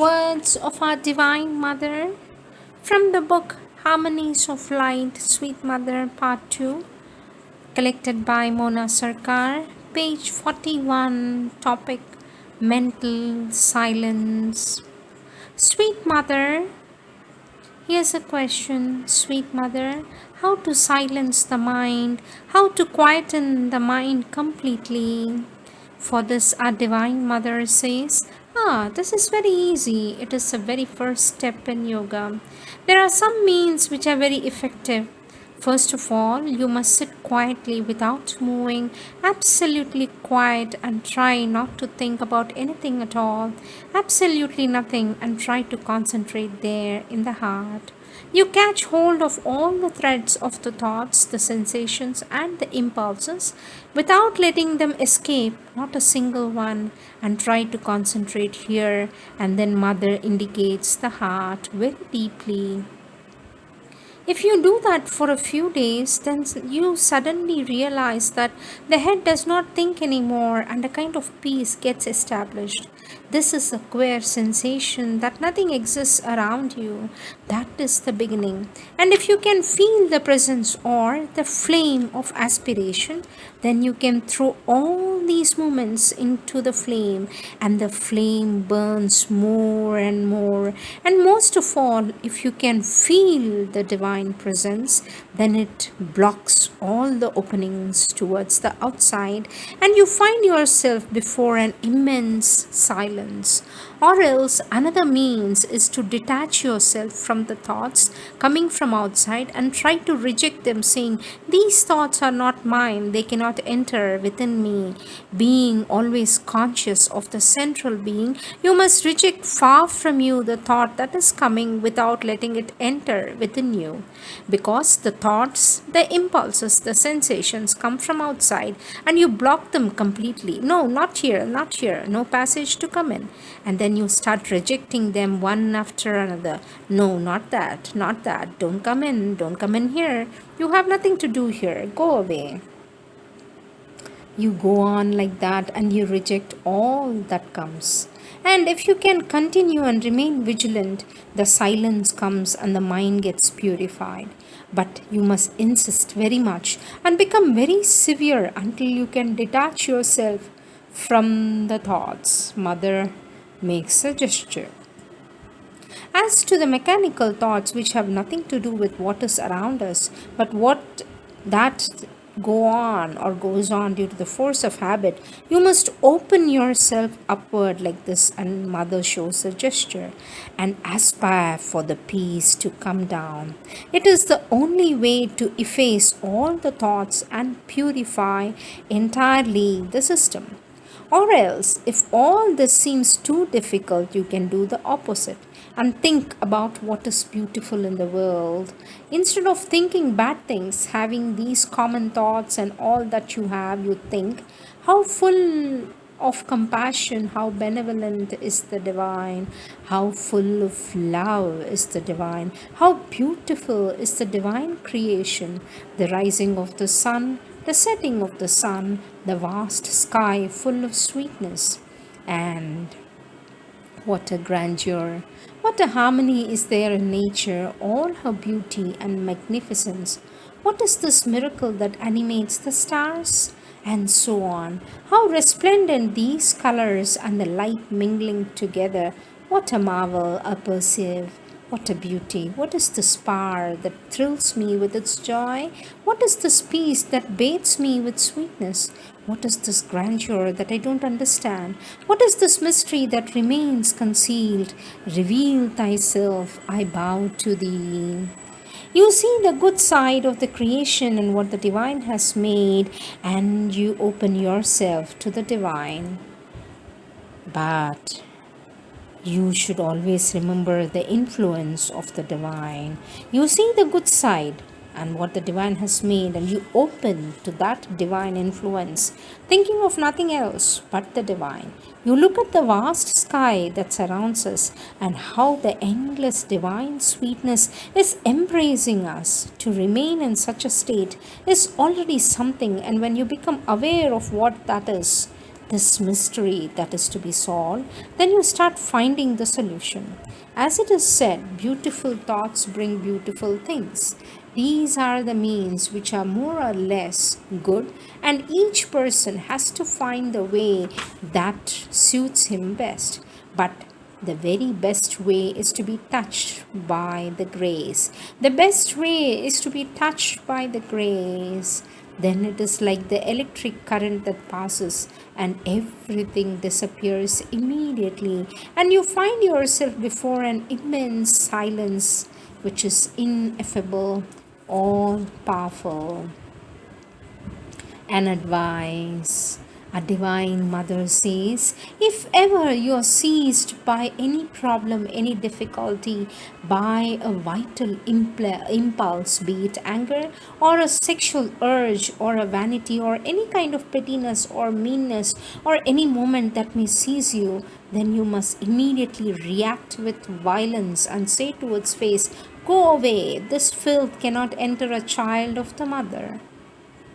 Words of our Divine Mother from the book Harmonies of Light, Sweet Mother, Part 2, collected by Mona Sarkar, page 41, topic Mental Silence. Sweet Mother, here's a question, Sweet Mother. How to silence the mind? How to quieten the mind completely? For this, our Divine Mother says, this is very easy. It is the very first step in yoga. There are some means which are very effective. First of all, you must sit quietly without moving, absolutely quiet, and try not to think about anything at all. Absolutely nothing, and try to concentrate there in the heart. You catch hold of all the threads of the thoughts, the sensations, and the impulses without letting them escape, not a single one, and try to concentrate here. And then Mother indicates the heart very deeply. If you do that for a few days, then you suddenly realize that the head does not think anymore and a kind of peace gets established. This is a queer sensation that nothing exists around you. That is the beginning. And if you can feel the presence or the flame of aspiration, then you can throw all these moments into the flame, and the flame burns more and more. And most of all, if you can feel the divine presence, then it blocks all the openings towards the outside, and you find yourself before an immense silence. Or else, another means is to detach yourself from the thoughts coming from outside and try to reject them, saying, these thoughts are not mine, they cannot enter within me. Being always conscious of the central being, you must reject far from you the thought that is coming without letting it enter within you. Because the thoughts, the impulses, the sensations come from outside and you block them completely. No, not here, not here, no passage to come in. And then you start rejecting them one after another. No, not that, not that. Don't come in here. You have nothing to do here. Go away. You go on like that and you reject all that comes. And if you can continue and remain vigilant, the silence comes and the mind gets purified. But you must insist very much and become very severe until you can detach yourself from the thoughts. Mother makes a gesture. As to the mechanical thoughts which have nothing to do with what is around us, but what that go on or goes on due to the force of habit, you must open yourself upward like this, and Mother shows a gesture, and aspire for the peace to come down. It is the only way to efface all the thoughts and purify entirely the system. Or else, if all this seems too difficult, you can do the opposite and think about what is beautiful in the world. Instead of thinking bad things, having these common thoughts and all that you have, you think, how full of compassion, how benevolent is the divine, how full of love is the divine, how beautiful is the divine creation, the rising of the sun, the setting of the sun, the vast sky full of sweetness. And what a grandeur, what a harmony is there in nature, all her beauty and magnificence. What is this miracle that animates the stars? And so on. How resplendent these colors and the light mingling together. What a marvel I perceive. What a beauty! What is this power that thrills me with its joy? What is this peace that bathes me with sweetness? What is this grandeur that I don't understand? What is this mystery that remains concealed? Reveal thyself, I bow to thee. You see the good side of the creation and what the divine has made, and you open yourself to the divine. But you should always remember the influence of the divine. You see the good side and what the divine has made, and you open to that divine influence, thinking of nothing else but the divine. You look at the vast sky that surrounds us and how the endless divine sweetness is embracing us. To remain in such a state is already something, and when you become aware of what that is, this mystery that is to be solved, then you start finding the solution. As it is said, beautiful thoughts bring beautiful things. These are the means which are more or less good, and each person has to find the way that suits him best. But the very best way is to be touched by the grace. The best way is to be touched by the grace. Then it is like the electric current that passes and everything disappears immediately, and you find yourself before an immense silence which is ineffable, all powerful. An advice. A divine mother says, if ever you are seized by any problem, any difficulty, by a vital impulse, be it anger or a sexual urge or a vanity or any kind of pettiness or meanness or any moment that may seize you, then you must immediately react with violence and say to its face, go away, this filth cannot enter a child of the mother.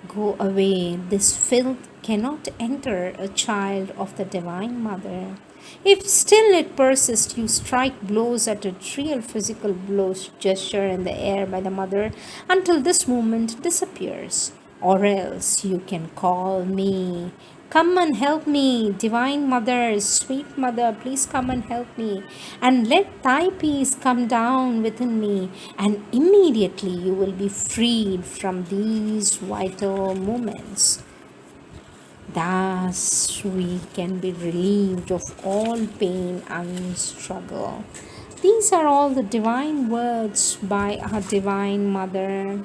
Go away, this filth cannot enter a child of the Divine Mother. If still it persists, you strike blows at a real physical blows gesture in the air by the mother until this movement disappears. Or else you can call me. Come and help me, Divine Mother, sweet Mother, please come and help me. And let thy peace come down within me, and immediately you will be freed from these vital moments. Thus, we can be relieved of all pain and struggle. These are all the divine words by our Divine Mother.